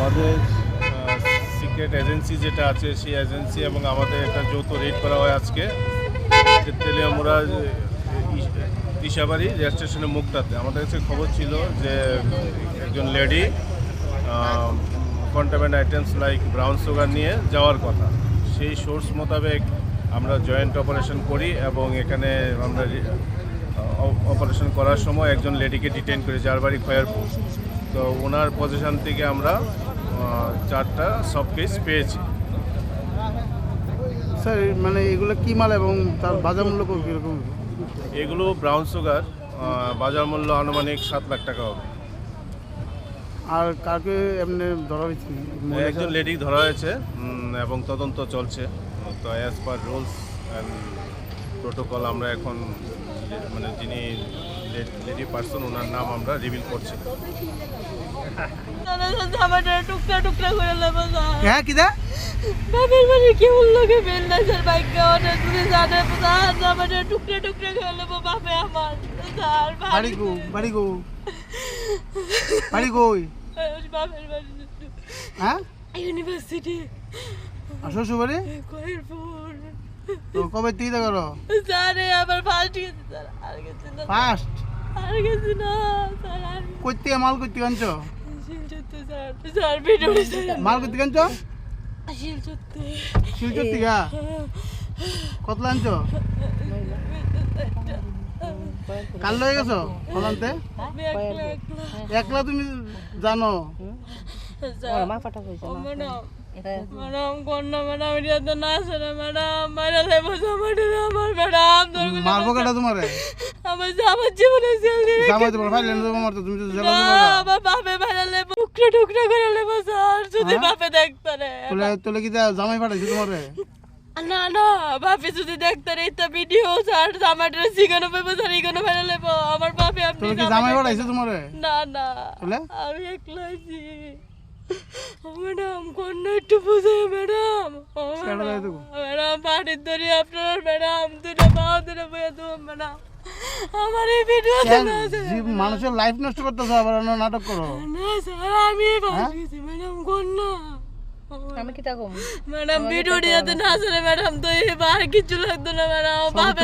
আমাদের secret agency যেটা আছে সেই এজেন্সি এবং আমাদের একটা যৌথ রেড করা হয় আজকে তেলিয়ামুড়া দিশাবাড়ি রেল স্টেশনের মুখটাতে। আমাদের কাছে খবর ছিল যে একজন lady contaminant items like brown sugar নিয়ে যাওয়ার কথা। সেই সোর্স মোতাবেক আমরা জয়েন্ট অপারেশন করি এবং এখানে আমরা অপারেশন করার সময় একজন লেডিকে ডিটেইন করি যার বাড়ি খয়ারপুর। তো ওনার পজিশন থেকে আমরা 4টা সব কেস পেয়েছি। স্যার মানে এগুলো কি মাল এবং তার বাজার মূল্য কীরকম? এগুলো ব্রাউন সুগার, বাজার মূল্য আনুমানিক 7 লাখ টাকা হবে। আর কাকে এমনি ধরা হয়েছে? একজন লেডি ধরা হয়েছে এবং তদন্ত চলছে। তো as per rules and protocol আমরা এখন মানে যিনি লেডি পার্সন ওনার নাম আমরা রিভিল করছি। টুকরা টুকরা করে নেবো হ্যাঁ কি দা বাপের বাড়ি কেমন লোকে বেল না স্যার ভাগ্য অনেক দূরে জানে আমাদের টুকরা টুকরা করে নেবো বাপে আমার স্যার বাড়ি গো বাড়ি গো বাড়ি কই? বাপের বাড়ি হ্যাঁ ইউনিভার্সিটি শ্বশুর বাড়ি খয়েরপুর। তো কবে থেকে করো? স্যার আবার ফার্স্ট গেছি স্যার, আর গেছি না ফার্স্ট আর গেছি না স্যার আর কই থেকে মাল কই থেকে আনছো? শিলচত্তে স্যার স্যার ভিডিও মাল কই থেকে আনছো? শিলচত্তে শিলচর থেকে কতলা আনছো? কাল লয়ে গেছো কলান্তে? আমি একলা একলা একলা তুমি জানো? ম্যাডাম কন্যা ম্যাডাম এটা তো না শোনে ম্যাডাম মারা লেবো আমার ম্যাডাম মারবো কেটা তোমারে? আমার জীবনে জামাই তোমার ভাই লেন তোমার তো তুমি তো জেলা আমার বাপে মারা লেবো টুকরা টুকরা করে লেবো স্যার যদি বাপে দেখতে রে তোলে কি জামাই পাঠাইছে তোমারে? না না বাপে যদি দেখতে রে এটা ভিডিও স্যার জামাইটা শিখানো পাবো স্যার এখানে মারা লেবো আমার বাপে আপনি তোলে কি জামাই পাঠাইছে তোমারে? না না তোলে আমি একলা আছি ম্যাডাম কন্যা একটু বুঝে ম্যাডাম ম্যাডাম পাটির ধরি আপনার ম্যাডাম দুটো পাও দুটো বয়ে দেবো ম্যাডাম আমার এই ভিডিও মানুষের লাইফ নষ্ট করতেছো আবার নাটক করো না স্যার আমি গেছি ম্যাডাম কন্যা আমি কি তা কম ম্যাডাম ভিডিও দিতে না আসলে ম্যাডাম তো এবার কিছু লাগতো না ম্যাডাম বাপে